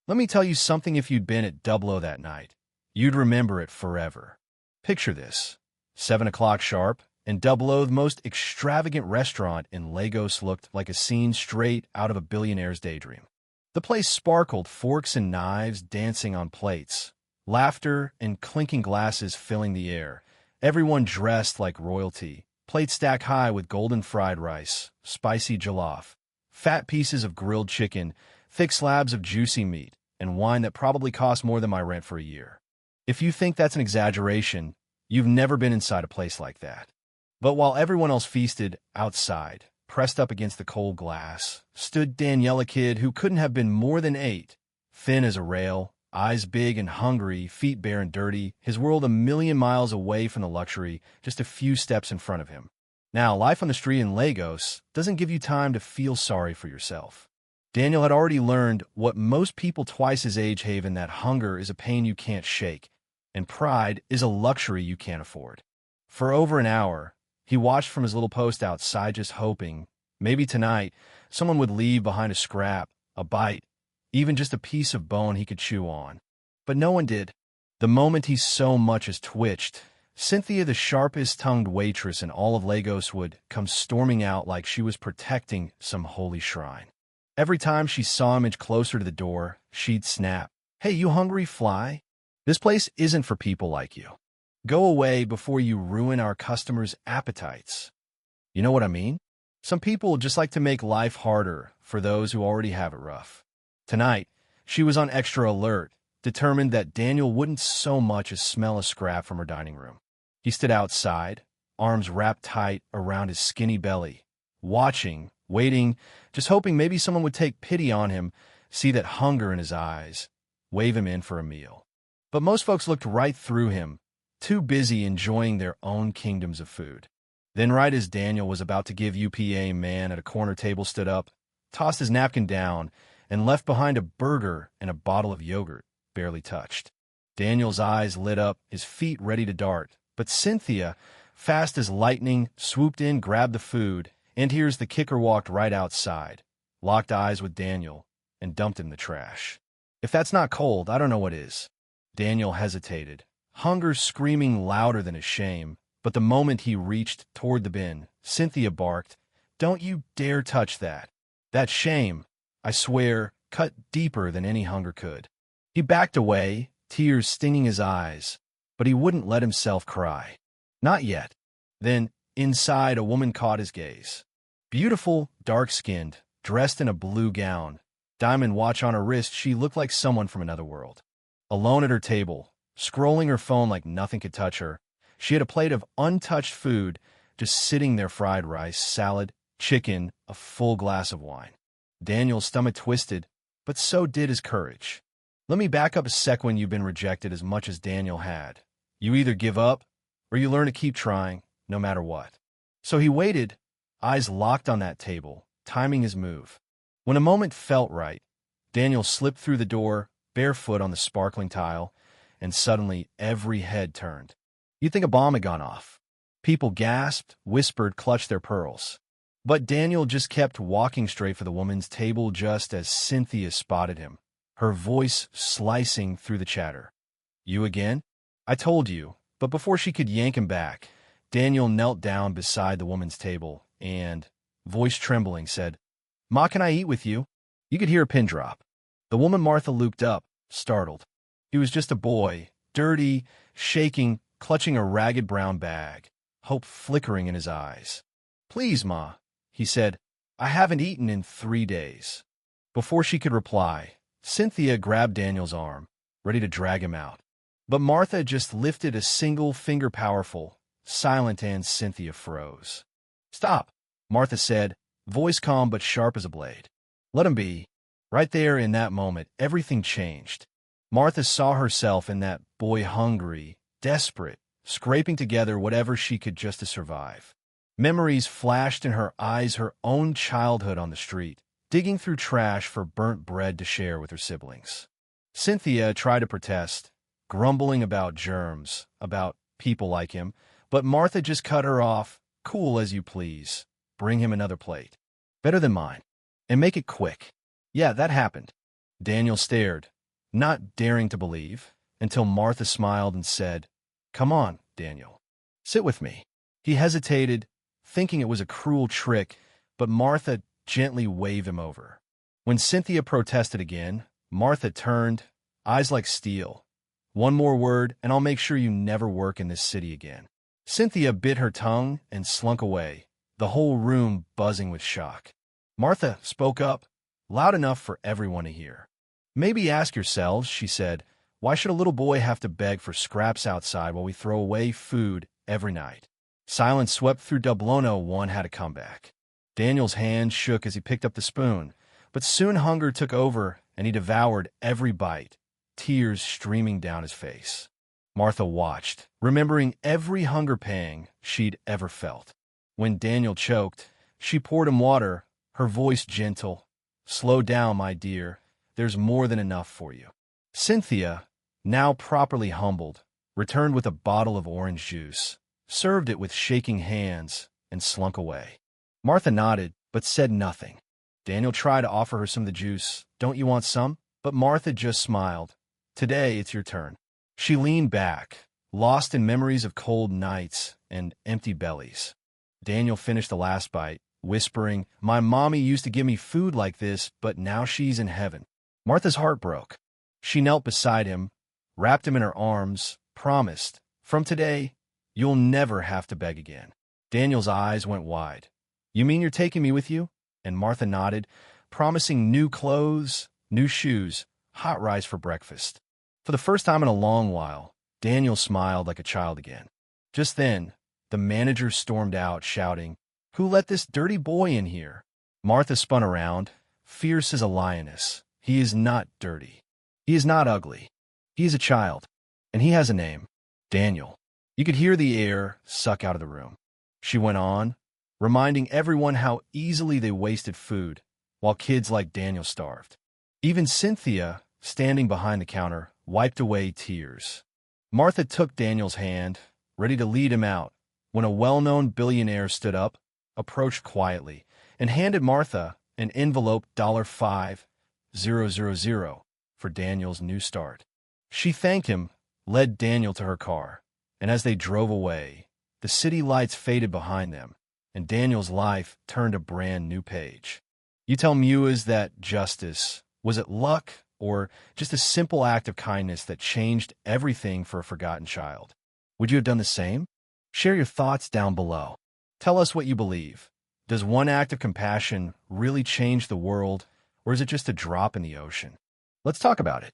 Let me tell you something, if you'd been at Double O that night, you'd remember it forever. Picture this. 7 o'clock sharp, and Double O, the most extravagant restaurant in Lagos, looked like a scene straight out of a billionaire's daydream. The place sparkled, forks and knives dancing on plates, laughter and clinking glasses filling the air, everyone dressed like royalty, plates stacked high with golden fried rice, spicy jollof, fat pieces of grilled chicken, thick slabs of juicy meat, and wine that probably cost more than my rent for a year. If you think that's an exaggeration, you've never been inside a place like that. But while everyone else feasted, outside, pressed up against the cold glass, stood Danielle, a kid who couldn't have been more than 8, thin as a rail, eyes big and hungry, feet bare and dirty, his world a million miles away from the luxury, just a few steps in front of him. Now, life on the street in Lagos doesn't give you time to feel sorry for yourself. Daniel had already learned what most people twice his age have, that hunger is a pain you can't shake, and pride is a luxury you can't afford. For over an hour, he watched from his little post outside, just hoping, maybe tonight, someone would leave behind a scrap, a bite, even just a piece of bone he could chew on. But no one did. The moment he so much as twitched, Cynthia, the sharpest-tongued waitress in all of Lagos, would come storming out like she was protecting some holy shrine. Every time she saw him inch closer to the door, she'd snap, "Hey, you hungry fly? This place isn't for people like you. Go away before you ruin our customers' appetites." You know what I mean? Some people just like to make life harder for those who already have it rough. Tonight, she was on extra alert, determined that Daniel wouldn't so much as smell a scrap from her dining room. He stood outside, arms wrapped tight around his skinny belly, watching, waiting, just hoping maybe someone would take pity on him, see that hunger in his eyes, wave him in for a meal. But most folks looked right through him, too busy enjoying their own kingdoms of food. Then, right as Daniel was about to give UPA, man at a corner table stood up, tossed his napkin down, and left behind a burger and a bottle of yogurt, barely touched. Daniel's eyes lit up, his feet ready to dart, but Cynthia, fast as lightning, swooped in, grabbed the food, and here's the kicker, walked right outside, locked eyes with Daniel, and dumped him in the trash. If that's not cold, I don't know what is. Daniel hesitated, hunger screaming louder than his shame, but the moment he reached toward the bin, Cynthia barked, "Don't you dare touch that. That shame, I swear, cut deeper than any hunger could." He backed away, tears stinging his eyes, but he wouldn't let himself cry. Not yet. Then, inside, a woman caught his gaze. Beautiful, dark-skinned, dressed in a blue gown, diamond watch on her wrist, she looked like someone from another world. Alone at her table, scrolling her phone like nothing could touch her, she had a plate of untouched food just sitting there, fried rice, salad, chicken, a full glass of wine. Daniel's stomach twisted, but so did his courage. Let me back up a sec. When you've been rejected as much as Daniel had, you either give up or you learn to keep trying, no matter what. So he waited, eyes locked on that table, timing his move. When a moment felt right, Daniel slipped through the door, barefoot on the sparkling tile, and suddenly every head turned. You'd think a bomb had gone off. People gasped, whispered, clutched their pearls. But Daniel just kept walking straight for the woman's table, just as Cynthia spotted him, her voice slicing through the chatter. "You again? I told you." But before she could yank him back, Daniel knelt down beside the woman's table and, voice trembling, said, "Ma, can I eat with you?" You could hear a pin drop. The woman Martha looked up, startled. He was just a boy, dirty, shaking, clutching a ragged brown bag, hope flickering in his eyes. "Please, Ma," he said, "I haven't eaten in 3 days." Before she could reply, Cynthia grabbed Daniel's arm, ready to drag him out. But Martha just lifted a single finger, powerful, silent, and Cynthia froze. "Stop," Martha said, voice calm but sharp as a blade. "Let him be." Right there in that moment, everything changed. Martha saw herself in that boy, hungry, desperate, scraping together whatever she could just to survive. Memories flashed in her eyes, her own childhood on the street, digging through trash for burnt bread to share with her siblings. Cynthia tried to protest, grumbling about germs, about people like him, but Martha just cut her off. "Cool as you please. Bring him another plate. Better than mine. And make it quick." Yeah, that happened. Daniel stared, not daring to believe, until Martha smiled and said, "Come on, Daniel. Sit with me." He hesitated, thinking it was a cruel trick, but Martha gently waved him over. When Cynthia protested again, Martha turned, eyes like steel. "One more word, and I'll make sure you never work in this city again." Cynthia bit her tongue and slunk away, the whole room buzzing with shock. Martha spoke up, loud enough for everyone to hear. "Maybe ask yourselves," she said, "why should a little boy have to beg for scraps outside while we throw away food every night?" Silence swept through Dublino. One had a comeback. Daniel's hand shook as he picked up the spoon, but soon hunger took over and he devoured every bite, tears streaming down his face. Martha watched, remembering every hunger pang she'd ever felt. When Daniel choked, she poured him water, her voice gentle. "Slow down, my dear. There's more than enough for you." Cynthia, now properly humbled, returned with a bottle of orange juice, served it with shaking hands, and slunk away. Martha nodded, but said nothing. Daniel tried to offer her some of the juice. "Don't you want some?" But Martha just smiled. "Today, it's your turn." She leaned back, lost in memories of cold nights and empty bellies. Daniel finished the last bite, whispering, "My mommy used to give me food like this, but now she's in heaven." Martha's heart broke. She knelt beside him, wrapped him in her arms, promised, "From today, you'll never have to beg again." Daniel's eyes went wide. "You mean you're taking me with you?" And Martha nodded, promising new clothes, new shoes, hot rice for breakfast. For the first time in a long while, Daniel smiled like a child again. Just then, the manager stormed out, shouting, "Who let this dirty boy in here?" Martha spun around, fierce as a lioness. "He is not dirty. He is not ugly. He is a child, and he has a name, Daniel." You could hear the air suck out of the room. She went on, reminding everyone how easily they wasted food, while kids like Daniel starved. Even Cynthia, standing behind the counter, wiped away tears. Martha took Daniel's hand, ready to lead him out, when a well-known billionaire stood up, approached quietly, and handed Martha an envelope $5,000 for Daniel's new start. She thanked him, led Daniel to her car, and as they drove away, the city lights faded behind them, and Daniel's life turned a brand new page. You tell me, is that justice? Was it luck? Or just a simple act of kindness that changed everything for a forgotten child? Would you have done the same? Share your thoughts down below. Tell us what you believe. Does one act of compassion really change the world, or is it just a drop in the ocean? Let's talk about it.